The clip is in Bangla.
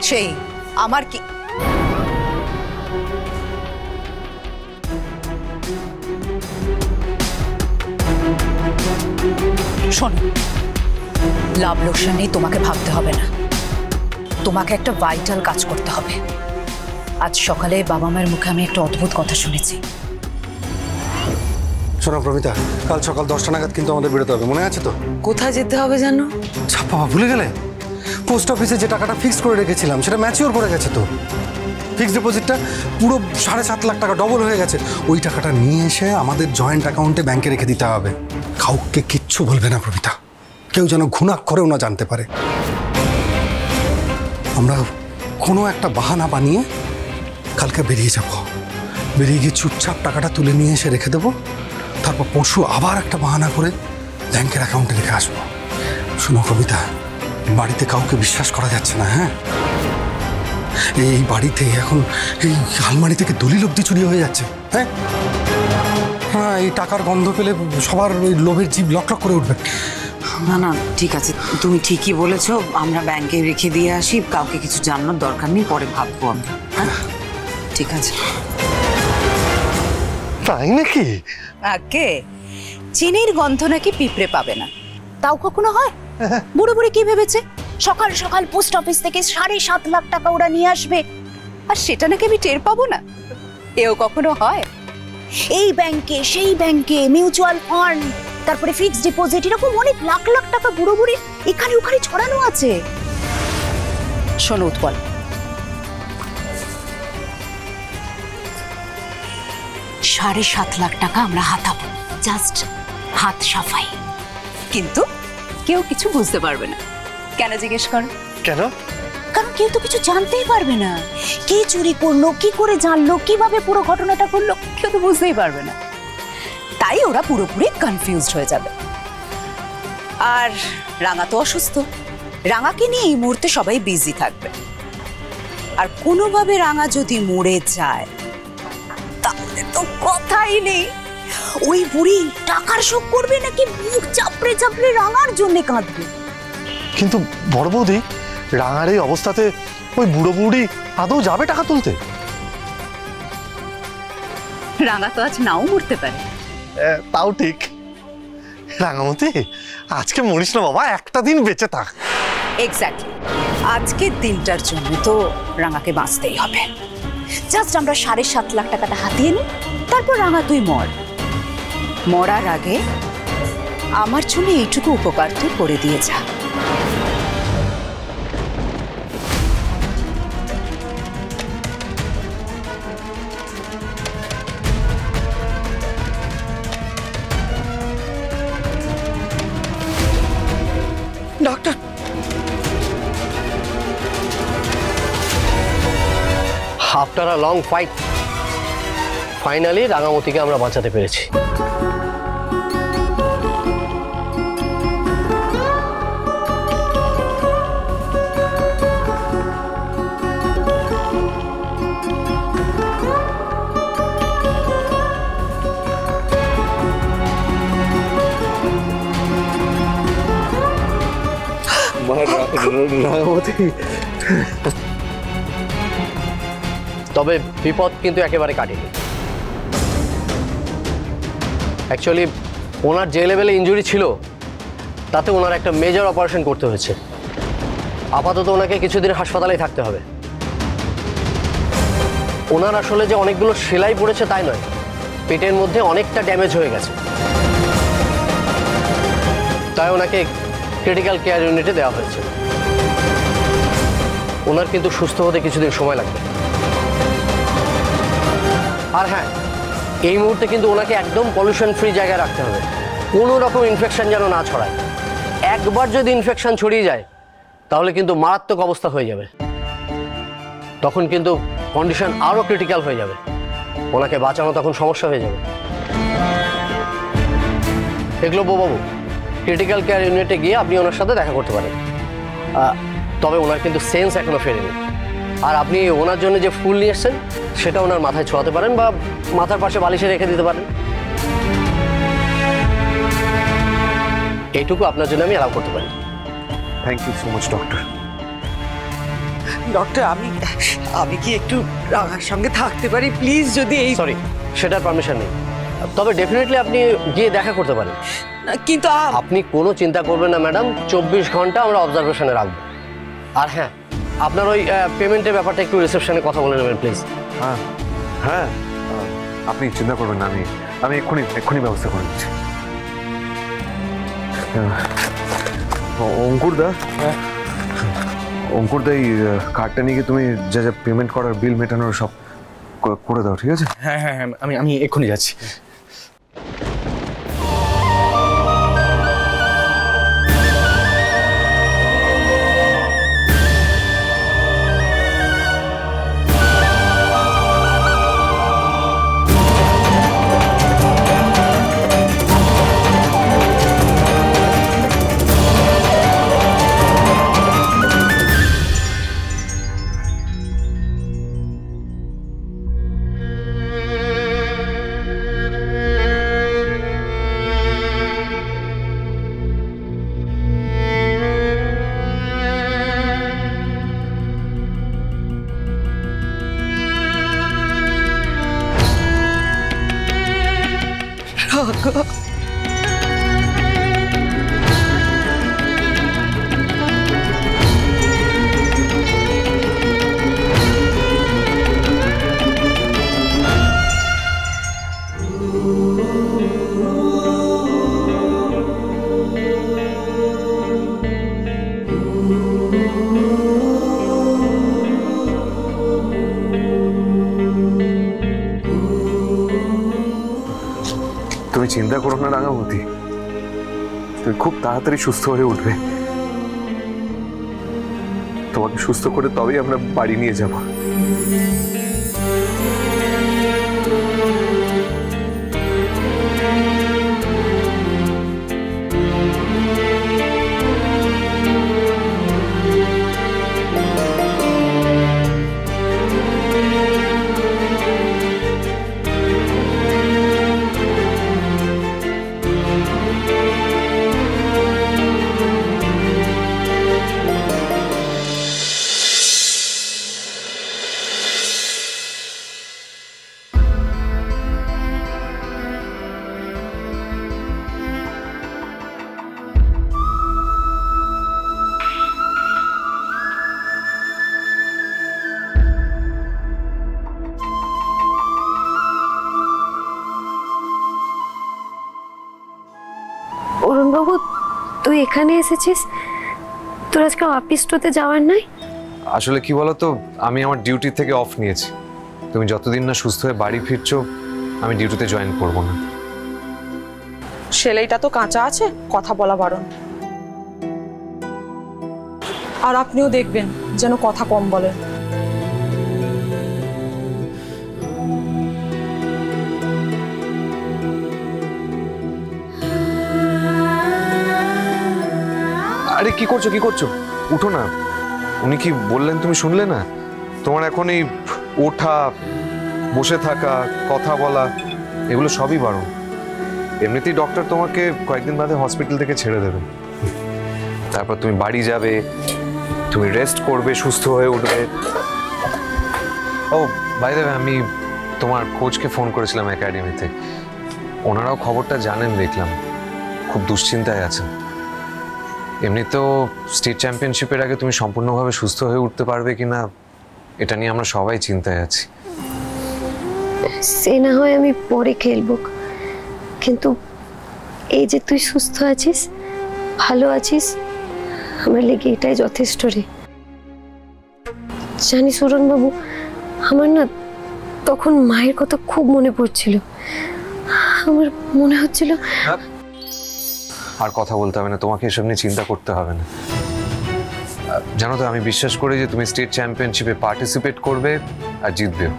সেই আমার কি শোনো, লাভ লোকসান নেই, তোমাকে ভাবতে হবে না। তোমাকে একটা ভাইটাল কাজ করতে হবে। আজ সকালে বাবা মায়ের মুখে আমি একটা অদ্ভুত কথা শুনেছি। শোনো প্রমিতা, কাল সকাল 10টা নাগাদ কিন্তু আমাদের বেরোতে হবে, মনে আছে তো? কোথায় যেতে হবে জানো? বাবা ভুলে গেলে? পোস্ট অফিসে যে টাকাটা ফিক্স করে রেখেছিলাম সেটা ম্যাচিওর করে গেছে তো। ফিক্সড ডিপোজিটটা পুরো 7.5 লাখ টাকা ডবল হয়ে গেছে। ওই টাকাটা নিয়ে এসে আমাদের জয়েন্ট অ্যাকাউন্টে ব্যাংকে রেখে দিতে হবে। কাউকে কিচ্ছু বলবে না প্রমিতা, কেউ যেন ঘুণাক করেও না জানতে পারে। আমরা কোনো একটা বাহানা বানিয়ে কালকে বেরিয়ে যাব, বেরিয়ে গিয়ে চুপচাপ টাকাটা তুলে নিয়ে এসে রেখে দেবো। তারপর পরশু আবার একটা বাহানা করে ব্যাংকের অ্যাকাউন্টে রেখে আসবো। শোনো কবিতা, বাড়িতে কাউকে বিশ্বাস করা যাচ্ছে না। হ্যাঁ, এই বাড়িতে এখন এই আলমারি থেকে দলিল অব্দি চুরি হয়ে যাচ্ছে। হ্যাঁ হ্যাঁ, এই টাকার গন্ধ পেলে সবার ওই লোভের জিভ লক লক করে উঠবে। না না, ঠিক আছে, তুমি ঠিকই বলেছো। আমরা ব্যাংকে রেখে দিয়ে আসি, কাউকে কিছু জানানোর দরকার নেই, পরে ভাববো আমরা। হ্যাঁ ঠিক আছে। তাই নাকি? আগে চিনির গন্ধ নাকি পিঁপড়ে পাবে না, তাও কখনো হয়? বুড়ো বুড়ি কি ভেবেছে সকাল সকাল পোস্ট অফিস থেকে 7.5 লাখ টাকা ওরা নিয়ে আসবে, আর সেটা নাকি আমি টের পাবো না? এও কখনো হয়? এই ব্যাংকে সেই ব্যাংকে মিউচুয়াল ফান্ড, তারপরে ফিক্সড ডিপোজিট, এরকম অনেক লাখ লাখ টাকা বুড়ো বুড়ি এখানে ওখানে ছড়ানো আছে। শোনো উৎপল, $7.5 লাখ টাকা আমরা হাতাবো, জাস্ট হাত সাফাই। কিন্তু কেউ কিছু বুঝতে পারবে না। কেন জিজ্ঞেস কর? কেন? কারণ কেউ তো কিছু জানতেই পারবে না। কে চুরি করলো, কি করে জানলো, কিভাবে পুরো ঘটনাটা করলো, কেউ তো বুঝতেই পারবে না। তাই ওরা পুরোপুরি কনফিউজড হয়ে যাবে। আর রাঙা তো অসুস্থ, রাঙাকে নিয়ে এই মুহূর্তে সবাই বিজি থাকবে। আর কোনোভাবে রাঙা যদি মরে যায় তাহলে তো কথাই নেই। ওই বুড়ি টাকার শোক করবে নাকি মুখ চাপড়ে চাপড়ে রাঙার জন্য কাঁদবে। কিন্তু বড় বৌদি, রাঙার এই অবস্থাতে ওই বুড়ো বুড়ি আদৌ যাবে টাকা তুলতে? রাঙা তো আজ নাও মরতে পারে। তাও ঠিক। রাঙামতি, আজকে মরিস না বাবা, একটা দিন বেঁচে থাক। এক্স্যাক্টলি, আজকের দিনটার জন্য তো রাঙাকে বাঁচতেই হবে। জাস্ট আমরা 7.5 লাখ টাকাটা হাতিয়ে নিই, তারপর রাঙা তুই মর। মরার আগে আমার জন্য এইটুকু উপকার তুই করে দিয়ে যা। Doctor, after a long fight finally রাঙামতিকে আমরা বাঁচাতে পেরেছি। তবে বিপদ কিন্তু একেবারে কাটেনি। অ্যাকচুয়ালি ওনার যে লেভেলে ইনজুরি ছিল তাতে ওনার একটা মেজর অপারেশন করতে হয়েছে। আপাতত ওনাকে কিছুদিন হাসপাতালেই থাকতে হবে। ওনার আসলে যে অনেকগুলো সেলাই পড়েছে তাই নয়, পেটের মধ্যে অনেকটা ড্যামেজ হয়ে গেছে, তাই ওনাকে ক্রিটিক্যাল কেয়ার ইউনিটে দেওয়া হয়েছে। ওনার কিন্তু সুস্থ হতে কিছুদিন সময় লাগবে। আর হ্যাঁ, এই মুহূর্তে কিন্তু ওনাকে একদম পলিউশন ফ্রি জায়গায় রাখতে হবে, কোনো রকম ইনফেকশন যেন না ছড়ায়। একবার যদি ইনফেকশন ছড়িয়ে যায় তাহলে কিন্তু মারাত্মক অবস্থা হয়ে যাবে, তখন কিন্তু কন্ডিশন আরও ক্রিটিক্যাল হয়ে যাবে, ওনাকে বাঁচানো তখন সমস্যা হয়ে যাবে। একলব্য বাবু, ক্রিটিক্যাল কেয়ার ইউনিটে গিয়ে আপনি ওনার সাথে দেখা করতে পারেন। তবে ওনার কিন্তু সেন্স এখনো ফেরেনি। আর আপনি ওনার জন্য যে ফুল নিয়ে এসছেন সেটা ওনার মাথায় ছোঁয়াতে পারেন বা মাথার পাশে বালিশে রেখে দিতে পারেন। এইটুকু আপনার জন্য আমি অ্যালাউ করতে পারি। Thank you so much doctor. Doctor, আমি কি একটু রাঙার সঙ্গে থাকতে পারি প্লিজ? যদি এই সরি, সেটার পারমিশন নেই, তবে ডেফিনেটলি আপনি গিয়ে দেখা করতে পারেন। কিন্তু আপনি কোনো চিন্তা করবেন না ম্যাডাম, 24 ঘন্টা আমরা অবজারভেশনে রাখবো। আর হ্যাঁ, আপনার ওই পেমেন্টের ব্যাপারটা একটু রিসেপশনে কথা বলে নেবেন প্লিজ। হ্যাঁ হ্যাঁ, আপনি চিন্তা করবেন না, আমি এক্ষুনি ব্যবস্থা করে দিচ্ছি। অঙ্কুরদা, অঙ্কুরদা, এই কার্ডটা নিয়ে গিয়ে তুমি যা যা পেমেন্ট করার, বিল মেটানোর সব করে দাও, ঠিক আছে? হ্যাঁ হ্যাঁ হ্যাঁ, আমি এক্ষুনি যাচ্ছি। তুমি চিন্তা করো না রাঙামতি, তুমি খুব তাড়াতাড়ি সুস্থ হয়ে উঠবে। তোমাকে সুস্থ করে তবেই আমরা বাড়ি নিয়ে যাব। অরুণবাবু, তুই এখানে এসেছিস? তোর আজকে অফিসটাতে যাওয়ার নাই? আসলে কি বলতো, আমি আমার ডিউটি থেকে অফ নিয়েছি। তুমি যতদিন না সুস্থ হয়ে বাড়ি ফিরছো, আমি ডিউটিতে জয়েন করব না। সেলাইটা তো কাঁচা আছে, কথা বলা বারণ। আর আপনিও দেখবেন যেন কথা কম বলেন। আরে কি করছো? উঠো না। উনি কি বললেন তুমি শুনলে না? তোমার এখন এই ওঠা, বসে থাকা, কথা বলা, এগুলো সবই বারণ। এমনিতেই ডক্টর তোমাকে কয়েকদিন বাদে হসপিটাল থেকে ছেড়ে দেবে। তারপর তুমি বাড়ি যাবে, তুমি রেস্ট করবে, সুস্থ হয়ে উঠবে। ও বাই দ্য ওয়ে, আমি তোমার কোচকে ফোন করেছিলাম একাডেমিতে। ওনারাও খবরটা জানেন, দেখলাম খুব দুশ্চিন্তায় আছেন। এমনিতেও স্টেট চ্যাম্পিয়নশিপের আগে তুমি সম্পূর্ণভাবে সুস্থ হয়ে উঠতে পারবে কিনা, এটা নিয়ে আমরা সবাই চিন্তায় আছি। সে না হয় আমি পরে খেলবো, কিন্তু এই যে তুই সুস্থ আছিস, ভালো আছিস, আমার লেগে এটাই যথেষ্ট রে। জানিস অরুণবাবু, আমার না তখন মায়ের কথা খুব মনে পড়ছিল। আমার মনে হচ্ছিল আর কথা বলতে হবে না, তোমাকে এসব নিয়ে চিন্তা করতে হবে না। জানো তো, আমি বিশ্বাস করি যে তুমি স্টেট চ্যাম্পিয়নশিপে পার্টিসিপেট করবে আর জিতবেও।